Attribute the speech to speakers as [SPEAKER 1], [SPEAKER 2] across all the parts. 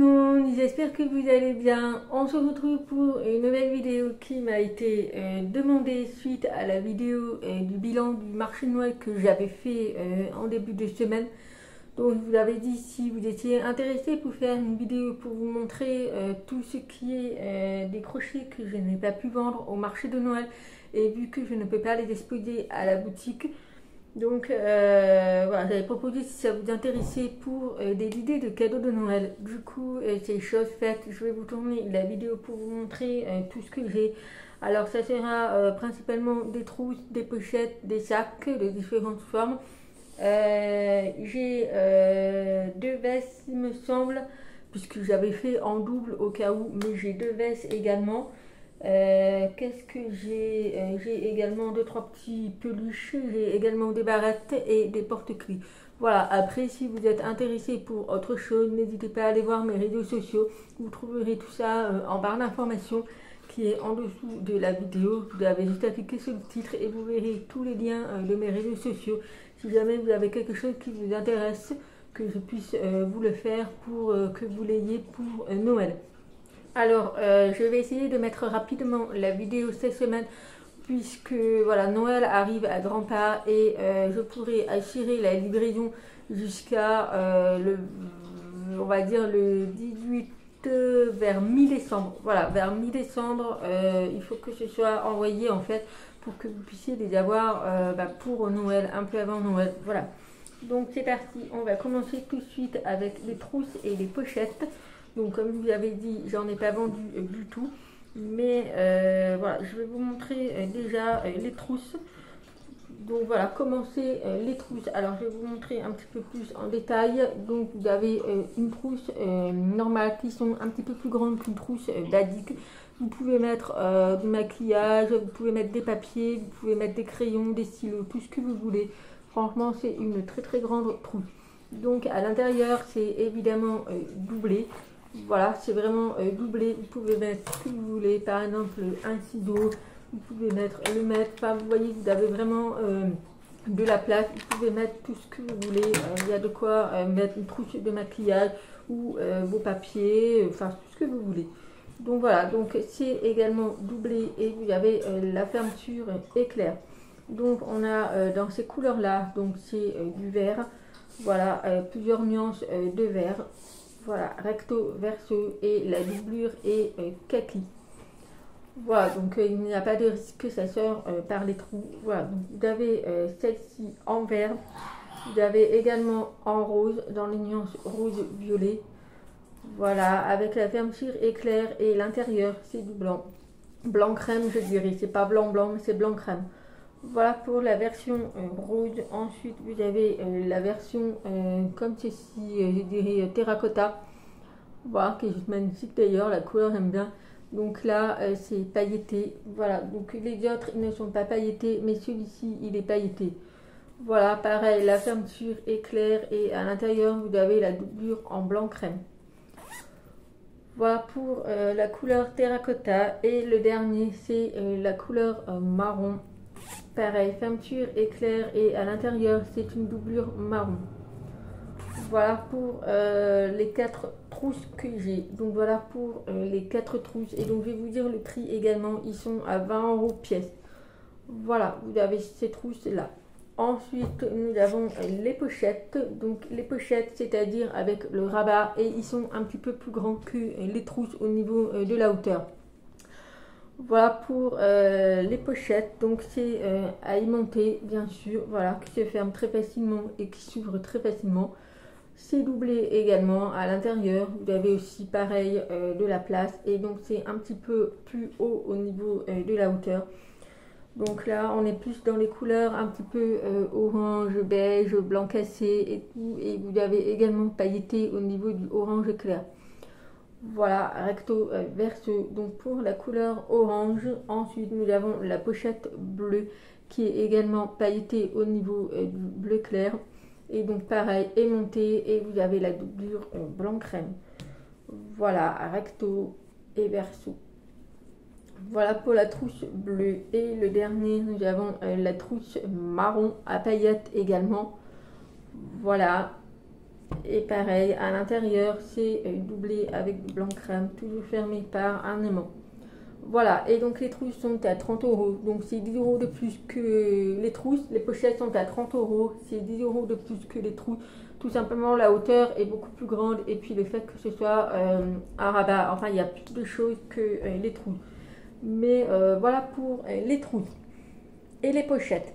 [SPEAKER 1] monde, j'espère que vous allez bien. On se retrouve pour une nouvelle vidéo qui m'a été demandée suite à la vidéo du bilan du marché de Noël que j'avais fait en début de semaine. Donc je vous avais dit, si vous étiez intéressé pour faire une vidéo pour vous montrer tout ce qui est des crochets que je n'ai pas pu vendre au marché de Noël, et vu que je ne peux pas les exposer à la boutique, donc voilà, j'avais proposé, si ça vous intéressait, pour des idées de cadeaux de Noël. Du coup, c'est chose faite, je vais vous tourner la vidéo pour vous montrer tout ce que j'ai. Alors ça sera principalement des trousses, des pochettes, des sacs de différentes formes. J'ai deux vestes, il me semble, puisque j'avais fait en double au cas où, mais j'ai deux vestes également. Qu'est-ce que j'ai? J'ai également deux trois petits peluches, j'ai également des barrettes et des porte-clés. Voilà, après si vous êtes intéressé pour autre chose, n'hésitez pas à aller voir mes réseaux sociaux. Vous trouverez tout ça en barre d'informations qui est en dessous de la vidéo. Vous avez juste à cliquer sur le titre et vous verrez tous les liens de mes réseaux sociaux. Si jamais vous avez quelque chose qui vous intéresse, que je puisse vous le faire pour que vous l'ayez pour Noël. Alors, je vais essayer de mettre rapidement la vidéo cette semaine, puisque voilà, Noël arrive à grands pas et je pourrai assurer la livraison jusqu'à on va dire le 18 vers mi-décembre. Voilà, vers mi-décembre, il faut que ce soit envoyé en fait pour que vous puissiez les avoir pour Noël, un peu avant Noël. Voilà. Donc c'est parti, on va commencer tout de suite avec les trousses et les pochettes. Donc comme je vous l'avais dit, j'en ai pas vendu du tout. Mais voilà, je vais vous montrer déjà les trousses. Donc voilà, commencer les trousses. Alors je vais vous montrer un petit peu plus en détail. Donc vous avez une trousse normale qui sont un petit peu plus grande qu'une trousse d'Adic. Vous pouvez mettre du maquillage, vous pouvez mettre des papiers, vous pouvez mettre des crayons, des stylos, tout ce que vous voulez. Franchement, c'est une très très grande trousse. Donc à l'intérieur, c'est évidemment doublé. Voilà, c'est vraiment doublé. Vous pouvez mettre ce que vous voulez, par exemple un ciseau. Vous pouvez mettre le mètre. Enfin, vous voyez, vous avez vraiment de la place. Vous pouvez mettre tout ce que vous voulez. Il y a de quoi mettre une trousse de maquillage ou vos papiers, enfin tout ce que vous voulez. Donc voilà, donc c'est également doublé et vous avez la fermeture éclair. Donc on a dans ces couleurs là, donc c'est du vert, voilà, plusieurs nuances de vert, voilà, recto, verso, et la doublure est kaki. Voilà, donc il n'y a pas de risque que ça sort par les trous. Voilà, donc vous avez celle-ci en vert, vous avez également en rose, dans les nuances rose-violet. Voilà, avec la fermeture éclair et l'intérieur c'est du blanc. Blanc crème, je dirais, c'est pas blanc blanc, mais c'est blanc crème. Voilà pour la version rose. Ensuite, vous avez la version comme ceci, je dirais terracotta. Voilà, qui est juste magnifique d'ailleurs, la couleur j'aime bien. Donc là, c'est pailleté. Voilà, donc les autres ils ne sont pas pailletés, mais celui-ci il est pailleté. Voilà, pareil, la fermeture éclair et à l'intérieur vous avez la doublure en blanc crème. Voilà pour la couleur terracotta. Et le dernier, c'est la couleur marron. Pareil, fermeture éclair et à l'intérieur, c'est une doublure marron. Voilà pour les 4 trousses que j'ai. Donc voilà pour les 4 trousses. Et donc je vais vous dire le prix également. Ils sont à 20 € pièce. Voilà, vous avez ces trousses là. Ensuite, nous avons les pochettes. Donc les pochettes, c'est-à-dire avec le rabat, et ils sont un petit peu plus grands que les trousses au niveau de la hauteur. Voilà pour les pochettes. Donc c'est à aimanter, bien sûr, voilà, qui se ferme très facilement et qui s'ouvre très facilement. C'est doublé également à l'intérieur. Vous avez aussi pareil de la place, et donc c'est un petit peu plus haut au niveau de la hauteur. Donc là, on est plus dans les couleurs un petit peu orange, beige, blanc cassé et tout. Et vous avez également pailleté au niveau du orange clair. Voilà, recto, verso. Donc pour la couleur orange, ensuite nous avons la pochette bleue qui est également pailletée au niveau du bleu clair. Et donc pareil, aimanté, et vous avez la doublure blanc crème. Voilà, recto et verso. Voilà pour la trousse bleue. Et le dernier, nous avons la trousse marron à paillettes également. Voilà. Et pareil, à l'intérieur, c'est doublé avec du blanc crème, toujours fermé par un aimant. Voilà, et donc les trousses sont à 30 euros, donc c'est 10 euros de plus que les trousses. Les pochettes sont à 30 euros, c'est 10 euros de plus que les trousses. Tout simplement, la hauteur est beaucoup plus grande et puis le fait que ce soit un rabat, enfin il y a plus de choses que les trousses. Mais voilà pour les trousses et les pochettes.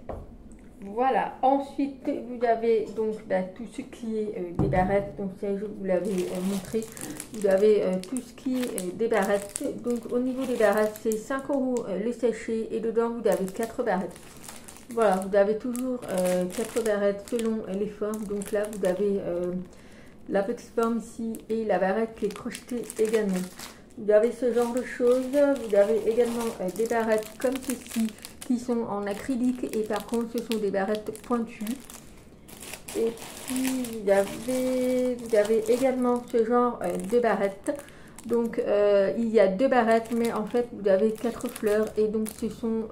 [SPEAKER 1] Voilà, ensuite vous avez donc tout ce qui est des barrettes, donc ça je vous l'avais montré, vous avez tout ce qui est des barrettes, donc au niveau des barrettes c'est 5 euros le sachet et dedans vous avez 4 barrettes. Voilà, vous avez toujours 4 barrettes selon les formes, donc là vous avez la petite forme ici et la barrette qui est crochetée également. Vous avez ce genre de choses, vous avez également des barrettes comme ceci, qui sont en acrylique et par contre ce sont des barrettes pointues. Et puis vous avez également ce genre de barrettes. Donc il y a 2 barrettes mais en fait vous avez 4 fleurs et donc ce sont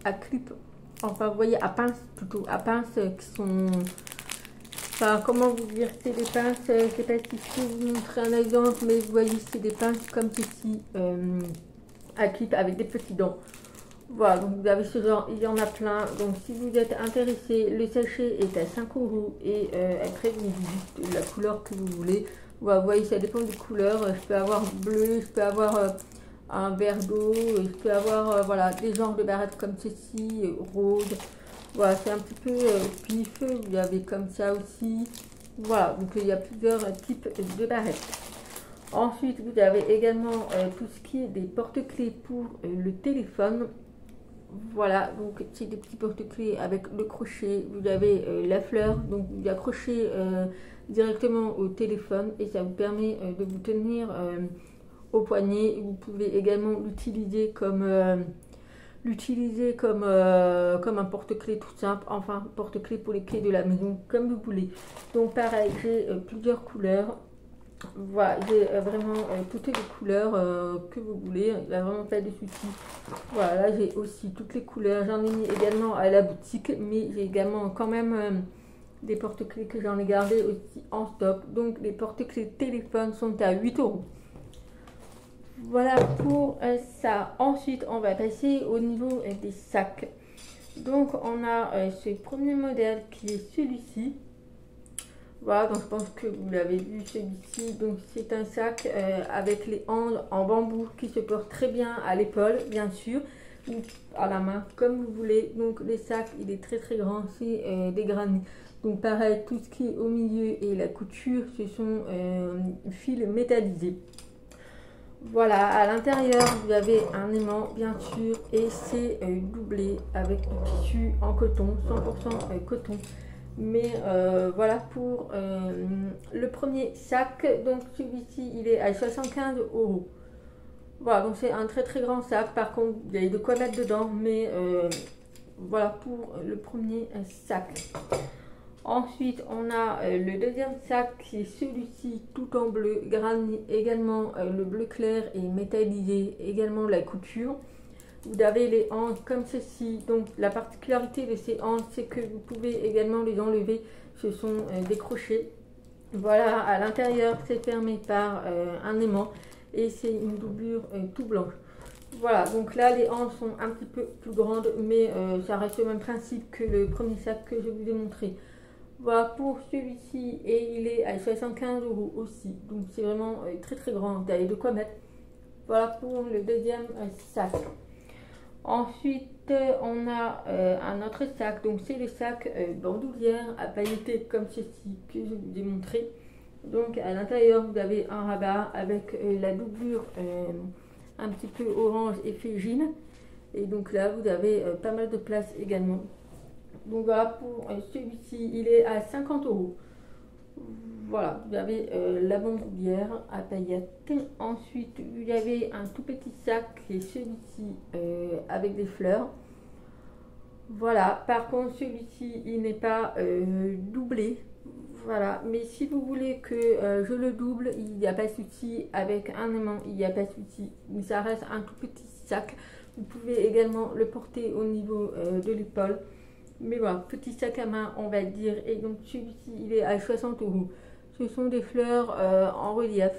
[SPEAKER 1] à clip, enfin vous voyez à pince plutôt, à pince qui sont... Enfin, comment vous dire, c'est des pinces, je ne sais pas si je peux vous montrer un exemple, mais vous voyez, c'est des pinces comme ceci, à clip avec des petits dents. Voilà, donc vous avez ce genre, il y en a plein. Donc si vous êtes intéressé, le sachet est à 5 euros et après vous dites la couleur que vous voulez. Voilà, vous voyez, ça dépend des couleurs. Je peux avoir bleu, je peux avoir un vert d'eau, je peux avoir voilà, des genres de barrettes comme ceci, rose. Voilà, c'est un petit peu pif, vous avez comme ça aussi. Voilà, donc il y a plusieurs types de barrettes. Ensuite, vous avez également tout ce qui est des porte-clés pour le téléphone. Voilà, donc c'est des petits porte-clés avec le crochet. Vous avez la fleur, donc vous accrochez directement au téléphone et ça vous permet de vous tenir au poignet. Vous pouvez également l'utiliser comme comme un porte-clés tout simple, enfin porte-clés pour les clés de la maison, comme vous voulez. Donc pareil, j'ai plusieurs couleurs. Voilà, j'ai vraiment toutes les couleurs que vous voulez, il n'y a vraiment pas de soucis. Voilà, là j'ai aussi toutes les couleurs, j'en ai mis également à la boutique, mais j'ai également quand même des porte-clés que j'en ai gardé aussi en stock. Donc les porte-clés téléphone sont à 8 euros. Voilà pour ça. Ensuite, on va passer au niveau des sacs. Donc, on a ce premier modèle qui est celui-ci. Voilà, donc je pense que vous l'avez vu celui-ci. Donc, c'est un sac avec les hanches en bambou qui se porte très bien à l'épaule, bien sûr, ou à la main, comme vous voulez. Donc, les sacs, il est très très grand, c'est des granits. Donc, pareil, tout ce qui est au milieu et la couture, ce sont fils métallisés. Voilà, à l'intérieur, vous avez un aimant, bien sûr, et c'est doublé avec du tissu en coton, 100% coton. Mais voilà pour le premier sac. Donc celui-ci, il est à 75 euros. Voilà, donc c'est un très très grand sac. Par contre, il y a de quoi mettre dedans, mais voilà pour le premier sac. Ensuite, on a le deuxième sac qui est celui-ci tout en bleu, granit également le bleu clair et métallisé, également la couture. Vous avez les hanches comme ceci. Donc la particularité de ces hanches, c'est que vous pouvez également les enlever. Ce sont des crochets. Voilà, à l'intérieur, c'est fermé par un aimant et c'est une doublure tout blanche. Voilà, donc là les hanches sont un petit peu plus grandes, mais ça reste le même principe que le premier sac que je vous ai montré. Voilà pour celui-ci et il est à 75 euros aussi. Donc c'est vraiment très très grand. Vous avez de quoi mettre. Voilà pour le deuxième sac. Ensuite on a un autre sac. Donc c'est le sac bandoulière à pailletter comme ceci que je vous ai montré. Donc à l'intérieur vous avez un rabat avec la doublure un petit peu orange et fégine. Et donc là vous avez pas mal de place également. Donc voilà pour celui-ci, il est à 50 euros. Voilà, vous avez la bandoulière à paillettes. Ensuite, vous avez un tout petit sac qui est celui-ci avec des fleurs. Voilà, par contre celui-ci, il n'est pas doublé. Voilà, mais si vous voulez que je le double, il n'y a pas de souci. Avec un aimant, il n'y a pas de souci. Mais ça reste un tout petit sac. Vous pouvez également le porter au niveau de l'épaule. Mais voilà, petit sac à main, on va dire. Et donc celui-ci, il est à 60 euros. Ce sont des fleurs en relief.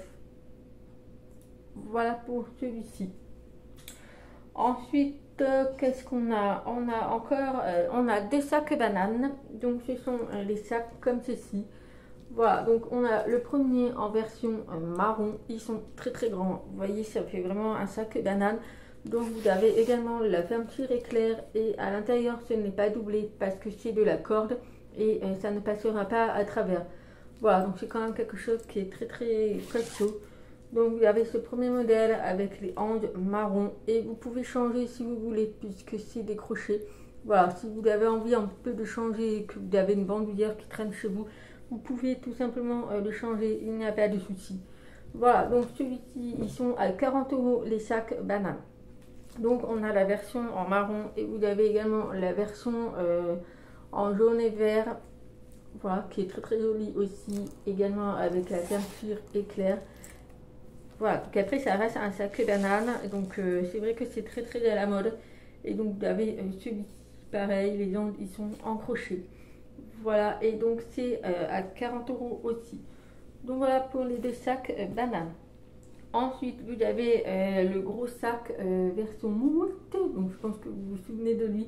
[SPEAKER 1] Voilà pour celui-ci. Ensuite, qu'est-ce qu'on a? On a encore on a des sacs bananes. Donc ce sont les sacs comme ceci. Voilà, donc on a le premier en version marron. Ils sont très très grands. Vous voyez, ça fait vraiment un sac banane. Donc vous avez également la fermeture éclair et à l'intérieur ce n'est pas doublé parce que c'est de la corde et ça ne passera pas à travers. Voilà, donc c'est quand même quelque chose qui est très très costaud. Donc vous avez ce premier modèle avec les anges marron et vous pouvez changer si vous voulez puisque c'est des crochets. Voilà, si vous avez envie un peu de changer et que vous avez une bandoulière qui traîne chez vous, vous pouvez tout simplement le changer, il n'y a pas de souci. Voilà, donc celui-ci, ils sont à 40 € les sacs bananes. Donc on a la version en marron et vous avez également la version en jaune et vert. Voilà, qui est très très jolie aussi, également avec la teinture éclair. Voilà, donc après ça reste un sac banane, donc c'est vrai que c'est très très à la mode. Et donc vous avez celui-ci, pareil, les gens ils sont en crochet. Voilà, et donc c'est à 40 € aussi. Donc voilà pour les deux sacs bananes. Ensuite, vous avez le gros sac version moumoute, donc je pense que vous vous souvenez de lui.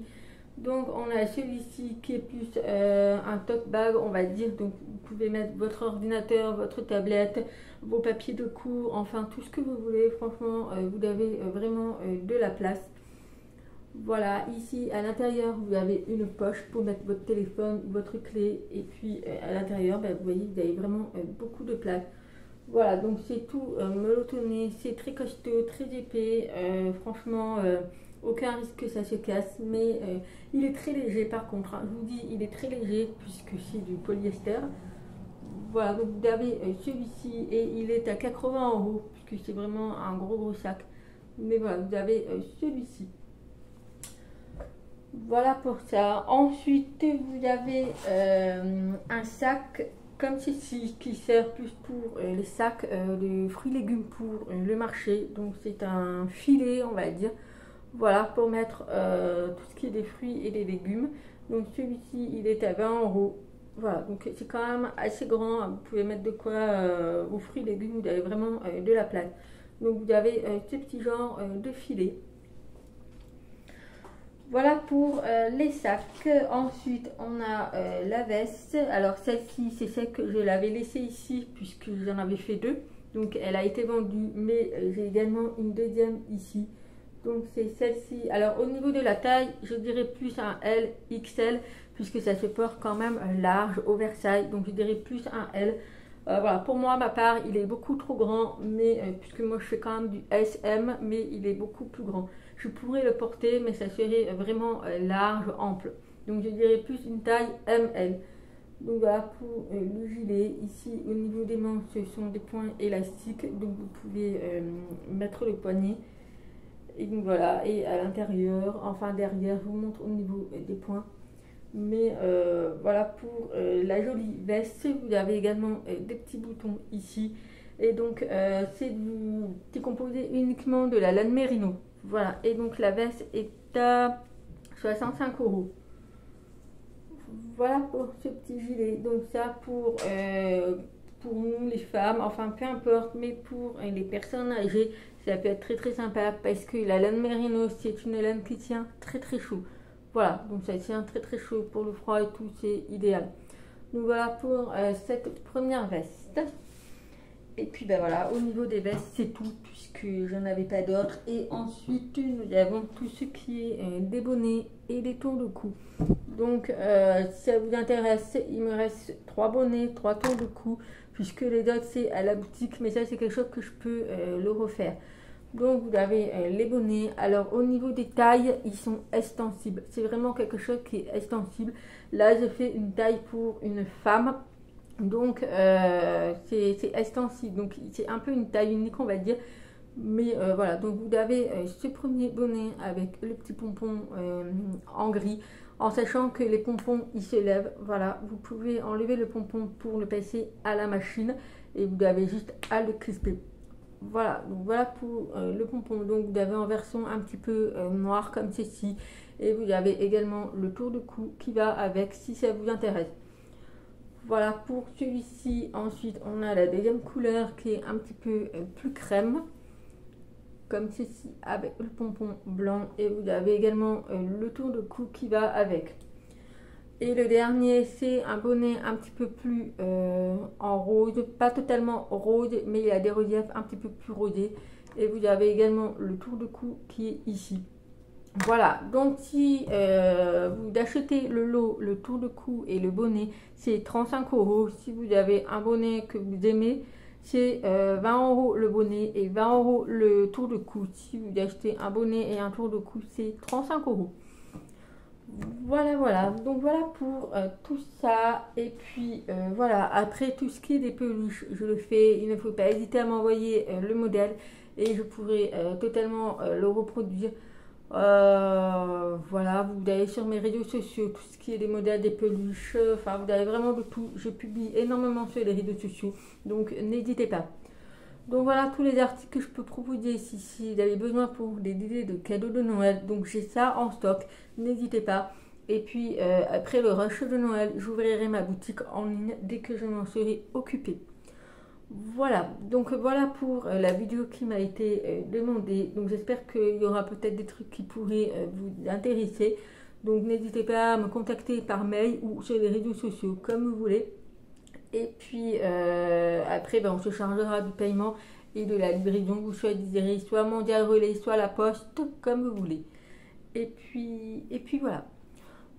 [SPEAKER 1] Donc on a celui-ci qui est plus un tote bag, on va dire. Donc vous pouvez mettre votre ordinateur, votre tablette, vos papiers de cours, enfin tout ce que vous voulez. Franchement, vous avez vraiment de la place. Voilà, ici à l'intérieur, vous avez une poche pour mettre votre téléphone, votre clé. Et puis à l'intérieur, vous voyez, vous avez vraiment beaucoup de place. Voilà, donc c'est tout melotonné, c'est très costaud, très épais. Franchement, aucun risque que ça se casse. Mais il est très léger par contre. Hein. Je vous dis, il est très léger puisque c'est du polyester. Voilà, donc vous avez celui-ci et il est à 80 € puisque c'est vraiment un gros sac. Mais voilà, vous avez celui-ci. Voilà pour ça. Ensuite, vous avez un sac comme ceci qui sert plus pour les sacs de fruits et légumes pour le marché. Donc c'est un filet, on va dire. Voilà, pour mettre tout ce qui est des fruits et des légumes. Donc celui-ci, il est à 20 €. Voilà, donc c'est quand même assez grand. Vous pouvez mettre de quoi vos fruits et légumes. Vous avez vraiment de la place. Donc vous avez ce petit genre de filet. Voilà pour les sacs. Ensuite, on a la veste. Alors celle-ci, c'est celle que je l'avais laissée ici puisque j'en avais fait deux. Donc elle a été vendue, mais j'ai également une deuxième ici. Donc c'est celle-ci. Alors au niveau de la taille, je dirais plus un L, XL, puisque ça se porte quand même large, oversize. Donc je dirais plus un L. Voilà, pour moi, ma part, il est beaucoup trop grand, mais puisque moi je fais quand même du SM, mais il est beaucoup plus grand. Je pourrais le porter, mais ça serait vraiment large, ample. Donc je dirais plus une taille ML. Donc voilà pour le gilet. Ici, au niveau des manches, ce sont des points élastiques, donc vous pouvez mettre le poignet. Et donc voilà, et à l'intérieur, enfin derrière, je vous montre au niveau des points. Mais voilà pour la jolie veste. Vous avez également des petits boutons ici. Et donc c'est composé uniquement de la laine mérino. Voilà, et donc la veste est à 65 €. Voilà pour ce petit gilet. Donc ça pour nous les femmes, enfin peu importe, mais pour les personnes âgées, ça peut être très très sympa parce que la laine mérino, c'est une laine qui tient très très chaud. Voilà, donc ça tient très très chaud pour le froid et tout, c'est idéal. Donc voilà pour cette première veste. Et puis ben voilà, au niveau des vestes, c'est tout, puisque je n'en avais pas d'autres. Et ensuite, nous avons tout ce qui est des bonnets et des tours de cou. Donc, si ça vous intéresse, il me reste 3 bonnets, 3 tours de cou, puisque les autres, c'est à la boutique. Mais ça, c'est quelque chose que je peux le refaire. Donc, vous avez les bonnets. Alors, au niveau des tailles, ils sont extensibles. C'est vraiment quelque chose qui est extensible. Là, je fais une taille pour une femme. Donc c'est extensible, donc c'est un peu une taille unique on va dire, mais voilà, donc vous avez ce premier bonnet avec le petit pompon en gris, en sachant que les pompons ils se lèvent. Voilà, vous pouvez enlever le pompon pour le passer à la machine et vous avez juste à le crisper. Voilà, donc voilà pour le pompon. Donc vous avez en version un petit peu noire comme ceci, et vous avez également le tour de cou qui va avec si ça vous intéresse. Voilà pour celui-ci. Ensuite, on a la deuxième couleur qui est un petit peu plus crème, comme ceci, avec le pompon blanc. Et vous avez également le tour de cou qui va avec. Et le dernier, c'est un bonnet un petit peu plus en rose, pas totalement rose, mais il y a des reliefs un petit peu plus rosés. Et vous avez également le tour de cou qui est ici. Voilà, donc si vous achetez le lot, le tour de cou et le bonnet, c'est 35 €. Si vous avez un bonnet que vous aimez, c'est 20 € le bonnet et 20 € le tour de cou. Si vous achetez un bonnet et un tour de cou, c'est 35 €. Voilà, donc voilà pour tout ça. Et puis voilà, après tout ce qui est des peluches, je le fais. Il ne faut pas hésiter à m'envoyer le modèle et je pourrai totalement le reproduire. Voilà, vous allez sur mes réseaux sociaux, tout ce qui est des modèles, des peluches, enfin vous avez vraiment de tout. Je publie énormément sur les réseaux sociaux, donc n'hésitez pas. Donc voilà tous les articles que je peux proposer si vous avez besoin pour des idées de cadeaux de Noël. Donc j'ai ça en stock, n'hésitez pas. Et puis après le rush de Noël, j'ouvrirai ma boutique en ligne dès que je m'en serai occupée. Voilà, donc voilà pour la vidéo qui m'a été demandée. Donc j'espère qu'il y aura peut-être des trucs qui pourraient vous intéresser. Donc n'hésitez pas à me contacter par mail ou sur les réseaux sociaux comme vous voulez. Et puis après on se chargera du paiement et de la livraison. Vous choisirez soit Mondial Relais, soit la poste, comme vous voulez. Et puis voilà.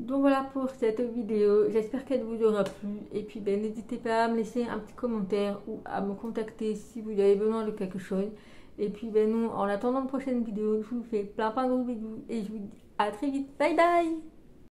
[SPEAKER 1] Donc voilà pour cette vidéo, j'espère qu'elle vous aura plu. Et puis n'hésitez pas à me laisser un petit commentaire ou à me contacter si vous avez besoin de quelque chose. Et puis nous, en attendant la prochaine vidéo, je vous fais plein de gros bisous et je vous dis à très vite. Bye bye.